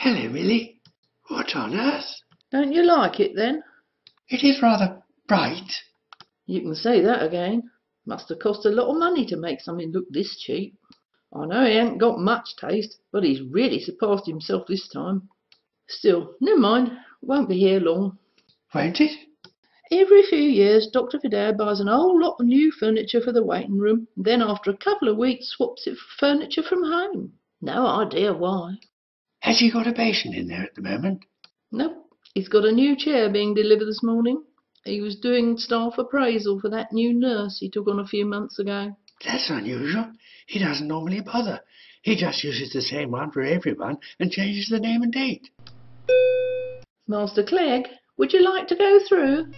Hello, Millie. What on earth? Don't you like it then? It is rather bright. You can say that again. Must have cost a lot of money to make something look this cheap. I know he ain't got much taste, but he's really surpassed himself this time. Still, never mind, won't be here long. Won't it? Every few years, Dr. Fidel buys an whole lot of new furniture for the waiting room, then after a couple of weeks swaps it for furniture from home. No idea why. Has he got a patient in there at the moment? Nope, he's got a new chair being delivered this morning. He was doing staff appraisal for that new nurse he took on a few months ago. That's unusual. He doesn't normally bother. He just uses the same one for everyone and changes the name and date. Master Clegg, would you like to go through?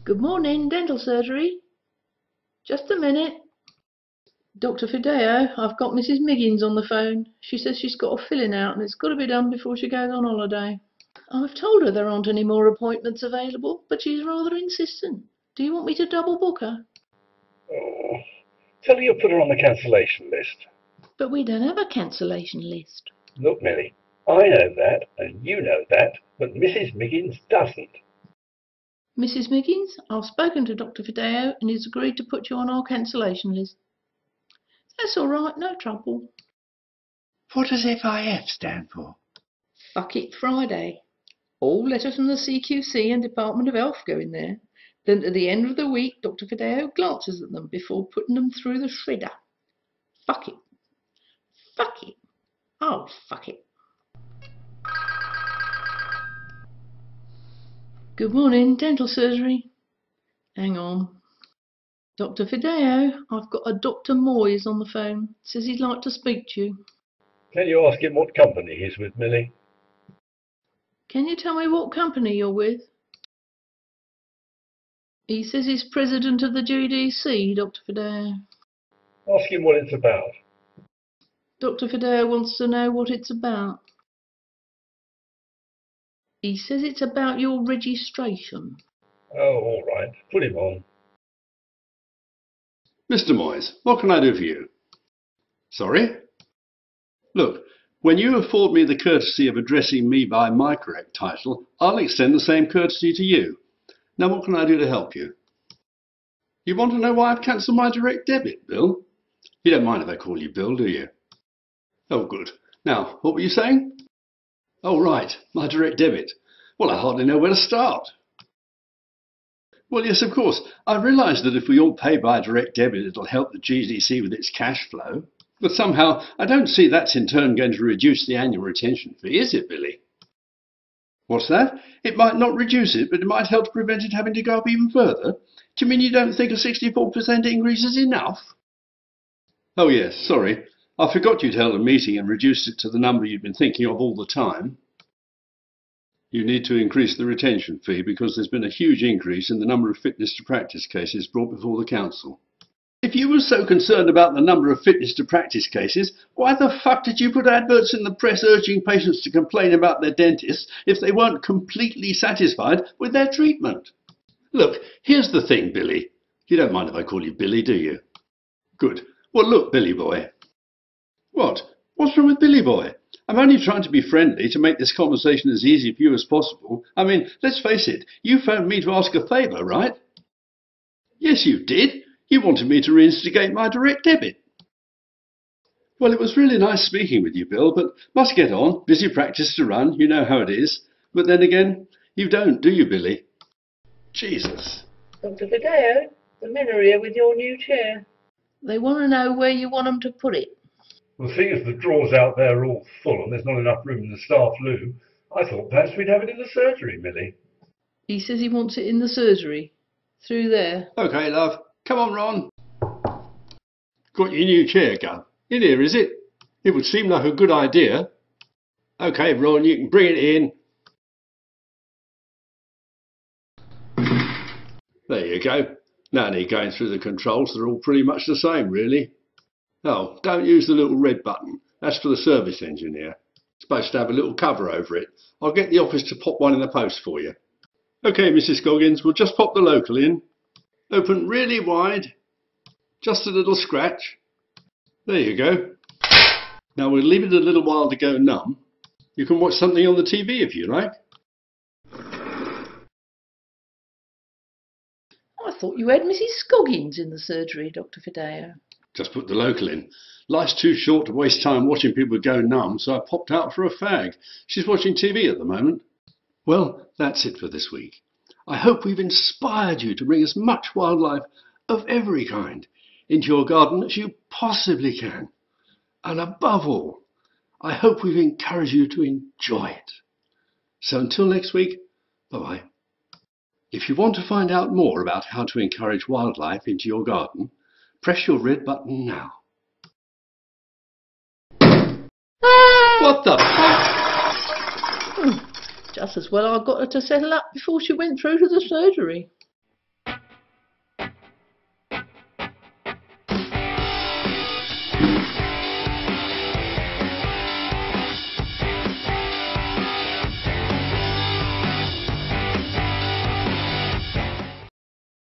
Good morning, dental surgery. Just a minute. Dr. Fideo, I've got Mrs. Miggins on the phone. She says she's got a filling out and it's got to be done before she goes on holiday. I've told her there aren't any more appointments available, but she's rather insistent. Do you want me to double book her? Oh, tell her you'll put her on the cancellation list. But we don't have a cancellation list. Look, Millie, I know that, and you know that, but Mrs. Miggins doesn't. Mrs. Miggins, I've spoken to Dr. Fideo and he's agreed to put you on our cancellation list. That's all right, no trouble. What does FIF stand for? Fuck it Friday. All letters from the CQC and Department of Health go in there. Then at the end of the week, Dr. Fideo glances at them before putting them through the shredder. Fuck it. Fuck it. Oh, fuck it. Good morning, dental surgery. Hang on. Dr. Fideo, I've got a Dr. Moyes on the phone. Says he'd like to speak to you. Can you ask him what company he's with, Millie? Can you tell me what company you're with? He says he's president of the GDC, Dr. Fideo. Ask him what it's about. Dr. Fideo wants to know what it's about. He says it's about your registration. Oh, all right. Put him on. Mr. Moyes, what can I do for you? Sorry? Look, when you afford me the courtesy of addressing me by my correct title, I'll extend the same courtesy to you. Now, what can I do to help you? You want to know why I've cancelled my direct debit, Bill? You don't mind if I call you Bill, do you? Oh, good. Now, what were you saying? Oh, right, my direct debit. Well, I hardly know where to start. Well, yes, of course. I realise that if we all pay by direct debit, it'll help the GDC with its cash flow. But somehow, I don't see that's in turn going to reduce the annual retention fee, is it, Billy? What's that? It might not reduce it, but it might help to prevent it having to go up even further. Do you mean you don't think a 64% increase is enough? Oh, yes, sorry. I forgot you'd held a meeting and reduced it to the number you'd been thinking of all the time. You need to increase the retention fee because there's been a huge increase in the number of fitness to practice cases brought before the council. If you were so concerned about the number of fitness to practice cases, why the fuck did you put adverts in the press urging patients to complain about their dentists if they weren't completely satisfied with their treatment? Look, here's the thing, Billy. You don't mind if I call you Billy, do you? Good. Well, look, Billy boy. What? What's wrong with Billy boy? I'm only trying to be friendly to make this conversation as easy for you as possible. I mean, let's face it, you phoned me to ask a favour, right? Yes, you did. You wanted me to reinstigate my direct debit. Well, it was really nice speaking with you, Bill, but must get on. Busy practice to run, you know how it is. But then again, you don't, do you, Billy? Jesus. Dr. Fideo, the men are here with your new chair. They want to know where you want them to put it. Well, seeing as the drawers out there are all full and there's not enough room in the staff loo, I thought perhaps we'd have it in the surgery, Millie. He says he wants it in the surgery. Through there. OK, love. Come on, Ron. Got your new chair, Gun. In here, is it? It would seem like a good idea. OK, Ron, you can bring it in. There you go. No need going through the controls. They're all pretty much the same, really. Oh, don't use the little red button. That's for the service engineer. It's supposed to have a little cover over it. I'll get the office to pop one in the post for you. OK, Mrs. Goggins, we'll just pop the local in. Open really wide. Just a little scratch. There you go. Now we'll leave it a little while to go numb. You can watch something on the TV if you like. I thought you had Mrs. Scoggins in the surgery, Dr. Fideo. Just put the local in. Life's too short to waste time watching people go numb, so I popped out for a fag. She's watching TV at the moment. Well, that's it for this week. I hope we've inspired you to bring as much wildlife of every kind into your garden as you possibly can. And above all, I hope we've encouraged you to enjoy it. So until next week, bye-bye. If you want to find out more about how to encourage wildlife into your garden, press your red button now. What the fuck? Just as well I got her to settle up before she went through to the surgery.